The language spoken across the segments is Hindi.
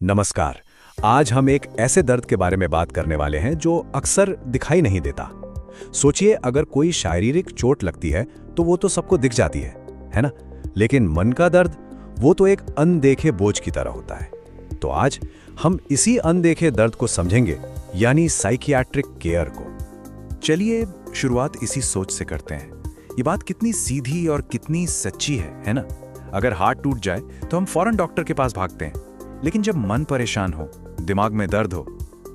नमस्कार। आज हम एक ऐसे दर्द के बारे में बात करने वाले हैं जो अक्सर दिखाई नहीं देता। सोचिए, अगर कोई शारीरिक चोट लगती है तो वो तो सबको दिख जाती है ना? लेकिन मन का दर्द, वो तो एक अनदेखे बोझ की तरह होता है। तो आज हम इसी अनदेखे दर्द को समझेंगे, यानी साइकियाट्रिक केयर को। चलिए शुरुआत इसी सोच से करते हैं। ये बात कितनी सीधी और कितनी सच्ची है ना? अगर हाथ टूट जाए तो हम फौरन डॉक्टर के पास भागते हैं, लेकिन जब मन परेशान हो, दिमाग में दर्द हो,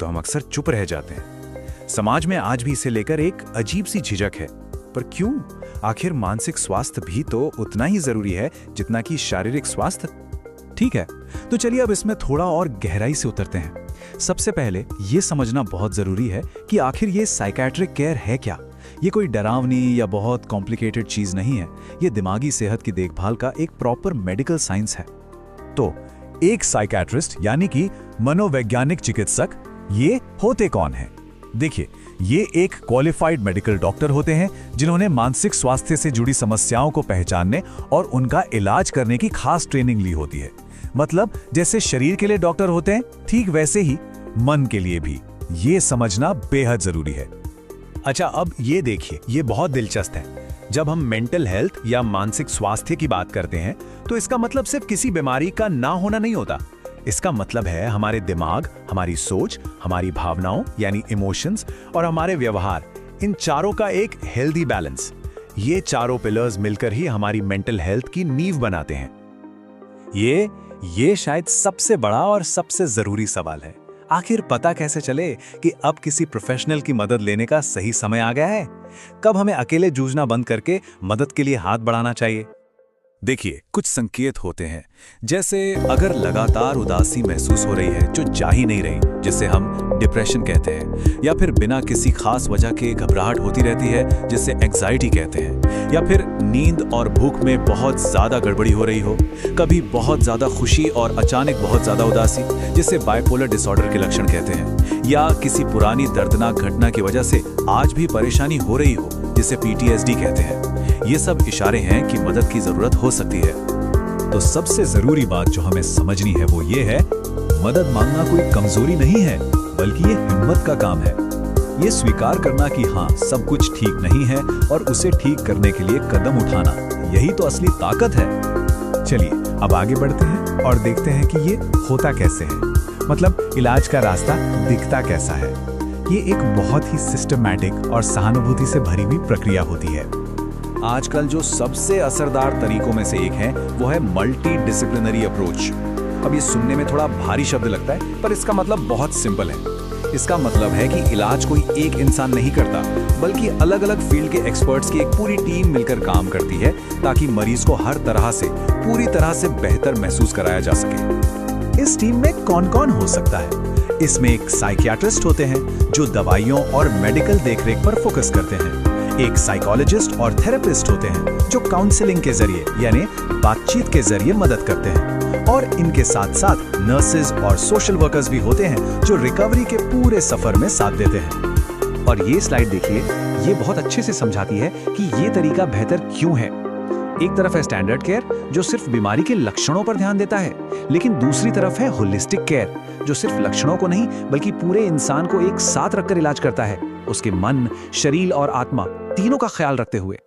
तो हम अक्सर चुप रह जाते हैं। समाज में आज भी इसे लेकर एक अजीब सी झिझक है। पर क्यों? आखिर मानसिक स्वास्थ्य भी तो उतना ही जरूरी है जितना कि शारीरिक स्वास्थ्य। ठीक है, तो चलिए अब इसमें थोड़ा और गहराई से उतरते हैं। सबसे पहले ये समझना बहुत जरूरी है कि आखिर ये साइकियाट्रिक केयर है क्या। ये कोई डरावनी या बहुत कॉम्प्लिकेटेड चीज नहीं है। ये दिमागी सेहत की देखभाल का एक प्रॉपर मेडिकल साइंस है। तो एक साइकियाट्रिस्ट यानी कि मनोवैज्ञानिक चिकित्सक, ये होते कौन हैं? देखिए, ये एक क्वालिफाइड मेडिकल डॉक्टर होते हैं जिन्होंने मानसिक स्वास्थ्य से जुड़ी समस्याओं को पहचानने और उनका इलाज करने की खास ट्रेनिंग ली होती है। मतलब जैसे शरीर के लिए डॉक्टर होते हैं, ठीक वैसे ही मन के लिए भी। ये समझना बेहद जरूरी है। अच्छा, अब ये देखिए, ये बहुत दिलचस्प है। जब हम मेंटल हेल्थ या मानसिक स्वास्थ्य की बात करते हैं तो इसका मतलब सिर्फ किसी बीमारी का ना होना नहीं होता। इसका मतलब है हमारे दिमाग, हमारी सोच, हमारी भावनाओं यानी इमोशंस और हमारे व्यवहार, इन चारों का एक हेल्दी बैलेंस। ये चारों पिलर्स मिलकर ही हमारी मेंटल हेल्थ की नींव बनाते हैं। ये शायद सबसे बड़ा और सबसे जरूरी सवाल है। आखिर पता कैसे चले कि अब किसी प्रोफेशनल की मदद लेने का सही समय आ गया है? कब हमें अकेले जूझना बंद करके मदद के लिए हाथ बढ़ाना चाहिए? देखिए, कुछ संकेत होते हैं। जैसे अगर लगातार उदासी महसूस हो रही है जो जा ही नहीं रही, जिसे हम डिप्रेशन कहते हैं, या फिर बिना किसी खास वजह के घबराहट होती रहती है जिसे एंग्जाइटी कहते हैं, या फिर नींद और भूख में बहुत ज्यादा गड़बड़ी हो रही हो, कभी बहुत ज्यादा खुशी और अचानक बहुत ज्यादा उदासी जिसे बाइपोलर डिसऑर्डर के लक्षण कहते हैं, या किसी पुरानी दर्दनाक घटना की वजह से आज भी परेशानी हो रही हो जिसे PTSD कहते हैं। ये सब इशारे हैं कि मदद की जरूरत हो सकती है। तो सबसे जरूरी बात जो हमें समझनी है वो ये है, मदद मांगना कोई कमजोरी नहीं है, बल्कि ये हिम्मत का काम है। ये स्वीकार करना कि हाँ, सब कुछ ठीक नहीं है और उसे ठीक करने के लिए कदम उठाना, यही तो असली ताकत है। चलिए अब आगे बढ़ते हैं और देखते हैं कि ये होता कैसे है। मतलब इलाज का रास्ता दिखता कैसा है। ये एक बहुत ही सिस्टमैटिक और सहानुभूति से भरी हुई प्रक्रिया होती है। आजकल जो सबसे असरदार तरीकों में से एक है वो है मल्टी डिसिप्लिनरी अप्रोच। अब ये सुनने में थोड़ा भारी शब्द लगता है, पर इसका मतलब बहुत सिंपल है। इसका मतलब है कि इलाज कोई एक इंसान नहीं करता, बल्कि अलग अलग फील्ड के एक्सपर्ट्स की एक पूरी टीम मिलकर काम करती है ताकि मरीज को हर तरह से, पूरी तरह से बेहतर महसूस कराया जा सके। इस टीम में कौन कौन हो सकता है? इसमें एक साइकियाट्रिस्ट होते हैं जो दवाइयों और मेडिकल देखरेख पर फोकस करते हैं। एक साइकोलॉजिस्ट और थेरेपिस्ट होते हैं जो काउंसलिंग के जरिए यानी बातचीत के जरिए मदद करते हैं। और इनके साथ साथ नर्सेज और सोशल वर्कर्स भी होते हैं जो रिकवरी के पूरे सफर में साथ देते हैं। और ये स्लाइड देखिए, ये बहुत अच्छे से समझाती है कि ये तरीका बेहतर क्यों है। एक तरफ है स्टैंडर्ड केयर जो सिर्फ बीमारी के लक्षणों पर ध्यान देता है, लेकिन दूसरी तरफ है होलिस्टिक केयर जो सिर्फ लक्षणों को नहीं बल्कि पूरे इंसान को एक साथ रखकर इलाज करता है, उसके मन, शरीर और आत्मा तीनों का ख्याल रखते हुए।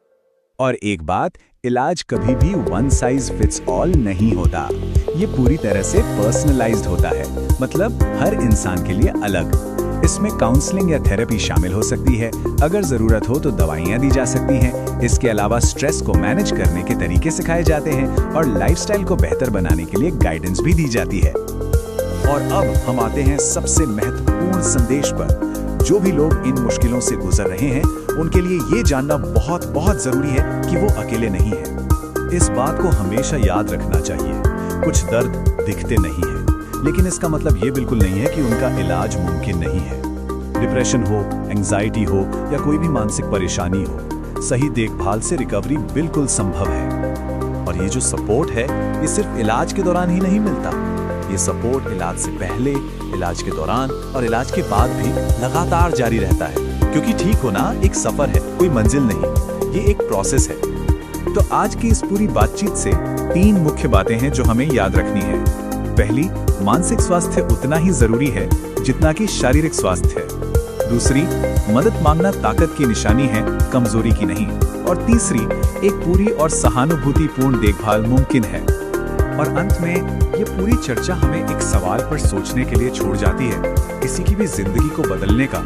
और एक बात, इलाज कभी भी वन साइज फिट्स ऑल नहीं होता। ये पूरी तरह से पर्सनलाइज्ड होता है, मतलब हर इंसान के लिए अलग। इसमें काउंसलिंग या थेरेपी शामिल हो सकती है। अगर जरूरत हो तो दवाइयां दी जा सकती हैं। इसके अलावा स्ट्रेस को मैनेज करने के तरीके सिखाए जाते हैं और लाइफस्टाइल को बेहतर बनाने के लिए गाइडेंस भी दी जाती है। और अब हम आते हैं सबसे महत्वपूर्ण संदेश पर। जो भी लोग इन मुश्किलों से गुजर रहे हैं, उनके लिए ये जानना बहुत बहुत जरूरी है कि वो अकेले नहीं हैं। इस बात को हमेशा याद रखना चाहिए। कुछ दर्द दिखते नहीं है, लेकिन इसका मतलब ये बिल्कुल नहीं है कि उनका इलाज मुमकिन नहीं है। डिप्रेशन हो, एंजाइटी हो या कोई भी मानसिक परेशानी हो, सही देखभाल से रिकवरी बिल्कुल संभव है। और ये जो सपोर्ट है, ये सिर्फ इलाज के दौरान ही नहीं मिलता। ये सपोर्ट इलाज से पहले, इलाज के दौरान और इलाज के बाद भी लगातार जारी रहता है, क्योंकि ठीक होना एक सफर है, कोई मंजिल नहीं। ये एक प्रोसेस है। तो आज की इस पूरी बातचीत से 3 मुख्य बातें हैं जो हमें याद रखनी है। पहली, मानसिक स्वास्थ्य उतना ही जरूरी है जितना कि शारीरिक स्वास्थ्य है। दूसरी, मदद मांगना ताकत की निशानी है, कमजोरी की नहीं। और तीसरी, एक पूरी और सहानुभूतिपूर्ण देखभाल मुमकिन है। और अंत में ये पूरी चर्चा हमें एक सवाल पर सोचने के लिए छोड़ जाती है, किसी की भी जिंदगी को बदलने का,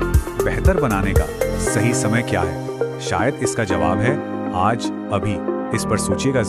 बेहतर बनाने का सही समय क्या है? शायद इसका जवाब है आज, अभी। इस पर सोचिएगा जरूर।